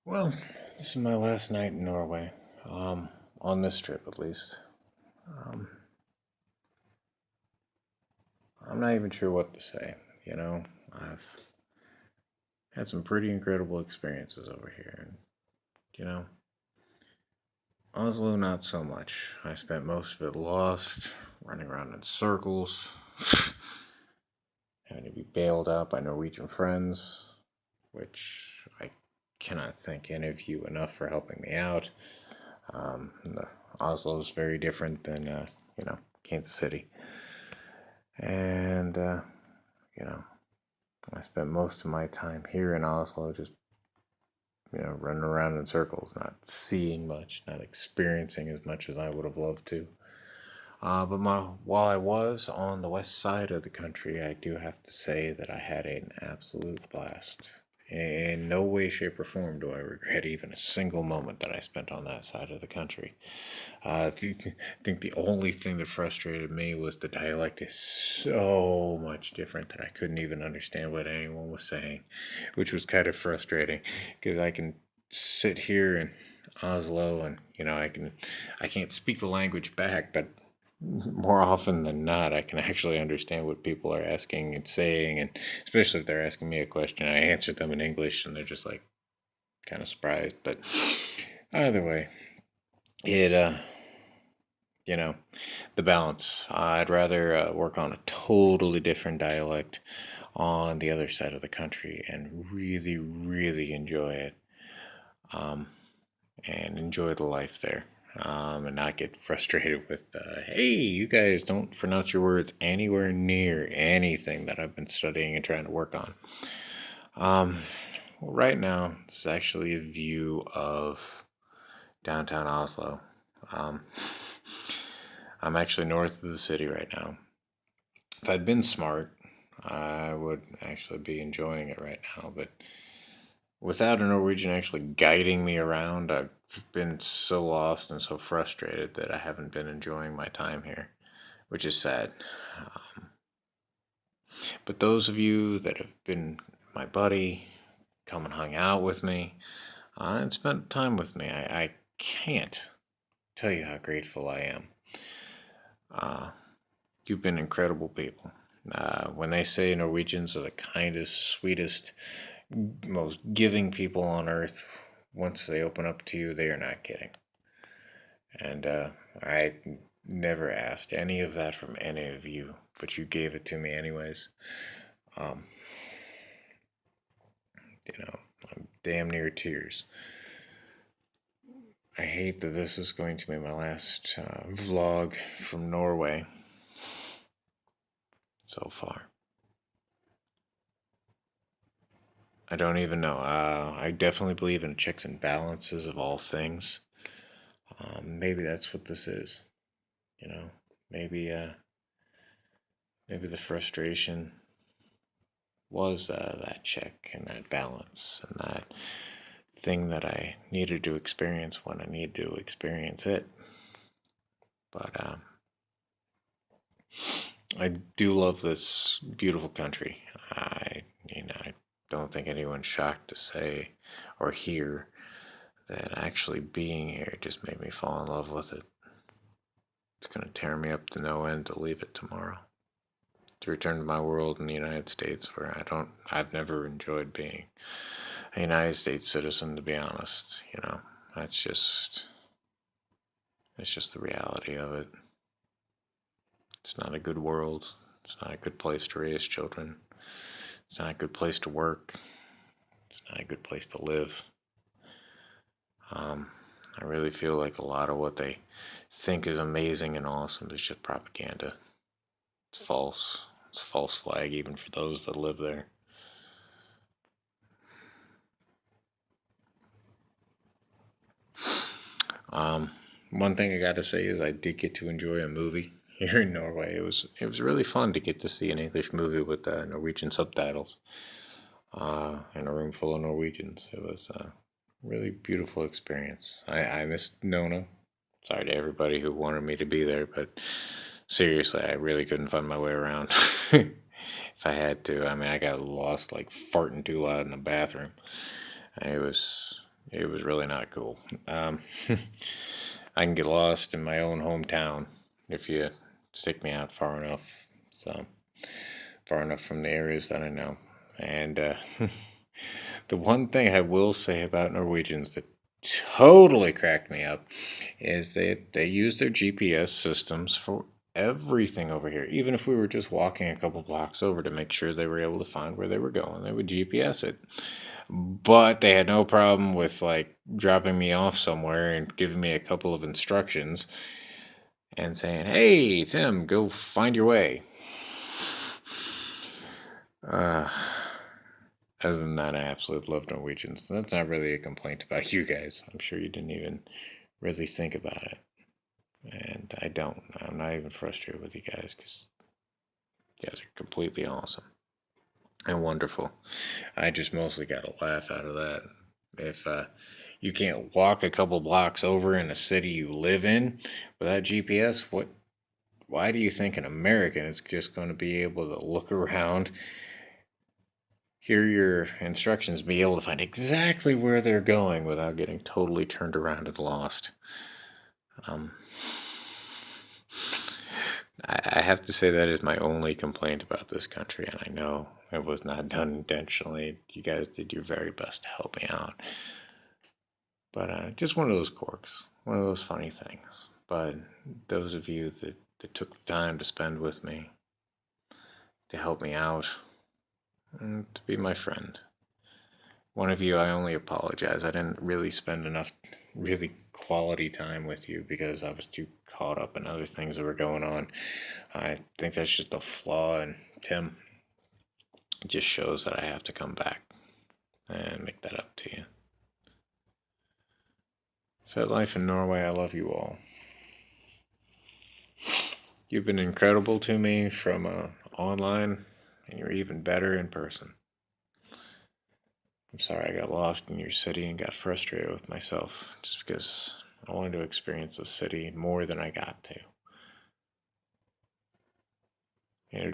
Well, this is my last night in Norway. On this trip at least. Um, I'm not even sure what to say. You know, I've had some pretty incredible experiences over here, and you know, Oslo not so much. I spent most of it lost, running around in circles, having to be bailed out by Norwegian friends, which I cannot thank any of you enough for helping me out. Oslo is very different than Kansas City. And, you know, I spent most of my time here in Oslo just, running around in circles, not seeing much, not experiencing as much as I would have loved to. While I was on the west side of the country, I do have to say that I had an absolute blast. In no way, shape, or form do I regret even a single moment that I spent on that side of the country. I think the only thing that frustrated me was the dialect is so much different that I couldn't even understand what anyone was saying, which was kind of frustrating because I can sit here in Oslo and I can't speak the language back, but more often than not, I can actually understand what people are asking and saying, and especially if they're asking me a question, I answer them in English, and they're just like kind of surprised. But either way, it you know, the balance. I'd rather work on a totally different dialect on the other side of the country and really, really enjoy it, um, and enjoy the life there. And not get frustrated with, hey, you guys don't pronounce your words anywhere near anything that I've been studying and trying to work on. Well, right now, this is actually a view of downtown Oslo. Um, I'm actually north of the city right now. If I'd been smart, I would actually be enjoying it right now. But without a Norwegian actually guiding me around, I've been so lost and so frustrated that I haven't been enjoying my time here, which is sad. Um, but those of you that have been my buddy, come and hung out with me, and spent time with me, I can't tell you how grateful I am. Uh, you've been incredible people. When they say Norwegians are the kindest, sweetest, most giving people on earth, once they open up to you, they are not kidding. And I never asked any of that from any of you, but you gave it to me anyways. Um, I'm damn near tears. I hate that this is going to be my last vlog from Norway so far. I don't even know. I definitely believe in checks and balances of all things. Maybe that's what this is. You know, maybe maybe the frustration was that check and that balance and that thing that I needed to experience when I needed to experience it. But I do love this beautiful country. I don't think anyone's shocked to say or hear that actually being here just made me fall in love with it. It's going to tear me up to no end to leave it tomorrow. To return to my world in the United States where I've never enjoyed being a United States citizen, to be honest. That's it's just the reality of it. It's not a good world. It's not a good place to raise children. It's not a good place to work. It's not a good place to live. I really feel like a lot of what they think is amazing and awesome is just propaganda. It's false. It's a false flag even for those that live there. Um, One thing I got to say is I did get to enjoy a movie here in Norway. It was really fun to get to see an English movie with Norwegian subtitles in a room full of Norwegians. It was a really beautiful experience. I missed Nona. Sorry to everybody who wanted me to be there, but seriously, I really couldn't find my way around. If I had to, I mean, I got lost like farting too loud in the bathroom. It was It was really not cool. Um, I can get lost in my own hometown if you stick me out far enough. So far enough from the areas that I know. And the one thing I will say about Norwegians that totally cracked me up is they use their GPS systems for everything over here. Even if we were just walking a couple blocks over to make sure they were able to find where they were going, they would GPS it. But they had no problem with like dropping me off somewhere and giving me a couple of instructions and saying, "Hey, Tim, go find your way." Uh, Other than that, I absolutely love Norwegians. That's not really a complaint about you guys. I'm sure you didn't even really think about it. And I don't. I'm not even frustrated with you guys because you guys are completely awesome and wonderful. I just mostly got a laugh out of that. If you can't walk a couple blocks over in a city you live in without GPS, why do you think an American is just going to be able to look around, hear your instructions, be able to find exactly where they're going without getting totally turned around and lost? Um, I have to say that is my only complaint about this country, and I know it was not done intentionally. You guys did your very best to help me out. But just one of those quirks, one of those funny things. But those of you that took the time to spend with me, to help me out, and to be my friend. One of you, I only apologize. I didn't really spend enough really quality time with you because I was too caught up in other things that were going on. I think that's just a flaw in Tim. It just shows that I have to come back and make that up to you. Fetlife in Norway, I love you all. You've been incredible to me from online, and you're even better in person. I'm sorry I got lost in your city and got frustrated with myself just because I wanted to experience the city more than I got to.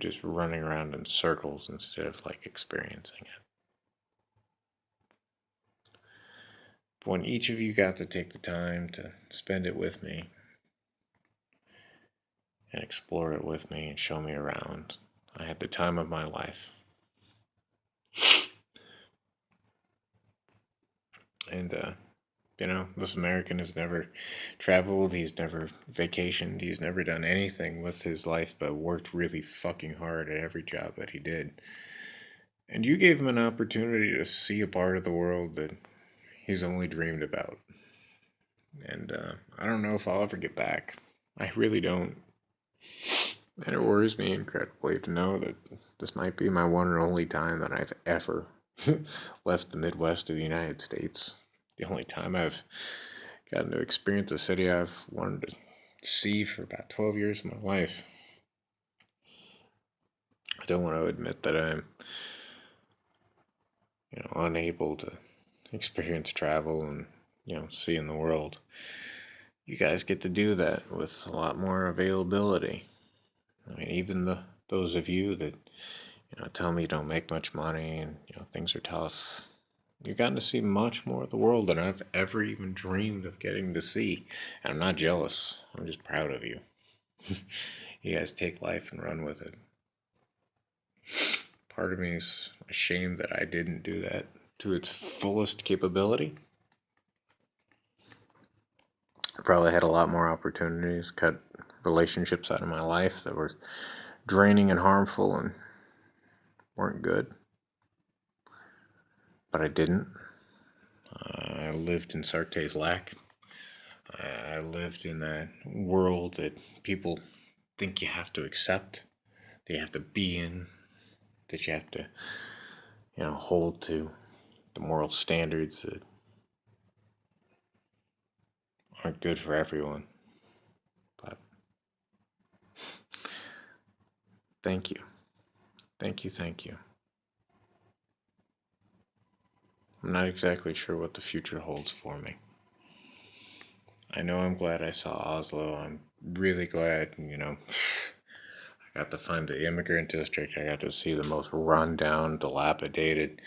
Just running around in circles instead of like experiencing it. But when each of you got to take the time to spend it with me and explore it with me and show me around, I had the time of my life. And this American has never traveled, he's never vacationed, he's never done anything with his life but worked really fucking hard at every job that he did. And you gave him an opportunity to see a part of the world that he's only dreamed about. And I don't know if I'll ever get back. I really don't. And it worries me incredibly to know that this might be my one and only time that I've ever left the Midwest of the United States. The only time I've gotten to experience a city I've wanted to see for about 12 years of my life. I don't want to admit that I'm, unable to experience travel and, seeing the world. You guys get to do that with a lot more availability. I mean, even those of you that tell me you don't make much money and things are tough. You've gotten to see much more of the world than I've ever even dreamed of getting to see. And I'm not jealous. I'm just proud of you. You guys take life and run with it. Part of me is ashamed that I didn't do that to its fullest capability. I probably had a lot more opportunities, cut relationships out of my life that were draining and harmful and weren't good. But I didn't. I lived in Sartre's lack. I lived in that world that people think you have to accept, that you have to be in, that you have to, hold to the moral standards that aren't good for everyone. But thank you. Thank you, thank you. I'm not exactly sure what the future holds for me. I know I'm glad I saw Oslo. I'm really glad, I got to find the immigrant district. I got to see the most run down, dilapidated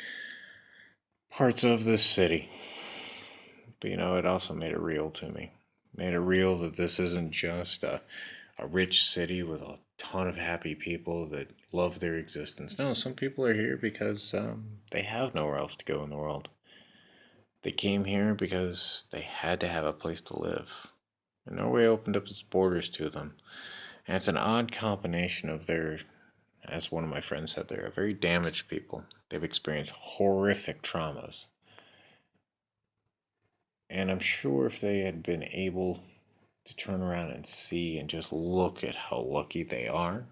parts of this city. But it also made it real to me. Made it real that this isn't just a rich city with a ton of happy people that love their existence. No, some people are here because they have nowhere else to go in the world. They came here because they had to have a place to live. And Norway opened up its borders to them. And it's an odd combination of their, as one of my friends said, they're a very damaged people. They've experienced horrific traumas. And I'm sure if they had been able to turn around and see and just look at how lucky they are,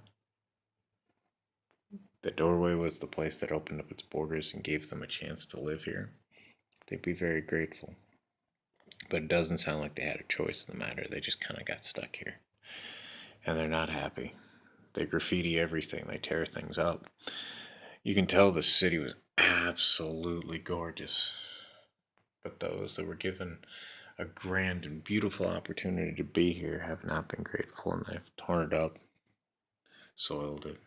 that Norway was the place that opened up its borders and gave them a chance to live here, they'd be very grateful. But it doesn't sound like they had a choice in the matter. They just kind of got stuck here. And they're not happy. They graffiti everything, they tear things up. You can tell the city was absolutely gorgeous. But those that were given a grand and beautiful opportunity to be here have not been grateful, and they've torn it up, soiled it,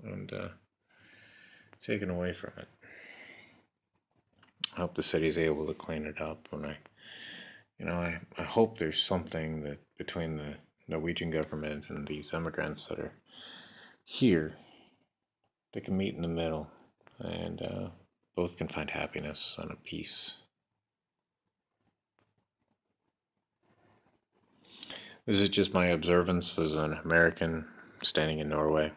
and taken away from it. I hope the city's able to clean it up. And I hope there's something that between the Norwegian government and these immigrants that are here, they can meet in the middle, and both can find happiness and a peace. This is just my observance as an American standing in Norway.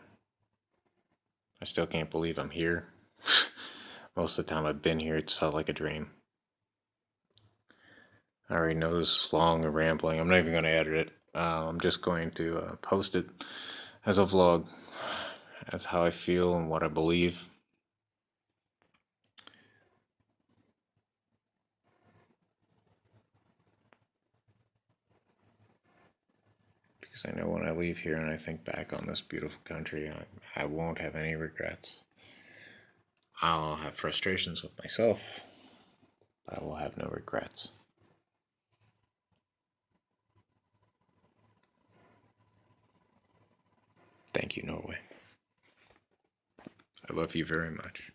I still can't believe I'm here. Most of the time I've been here, it's felt like a dream. I already know this is long and rambling. I'm not even going to edit it. I'm just going to post it as a vlog, as how I feel and what I believe. Because I know when I leave here and I think back on this beautiful country, I won't have any regrets. I'll have frustrations with myself, but I will have no regrets. Thank you, Norway. I love you very much.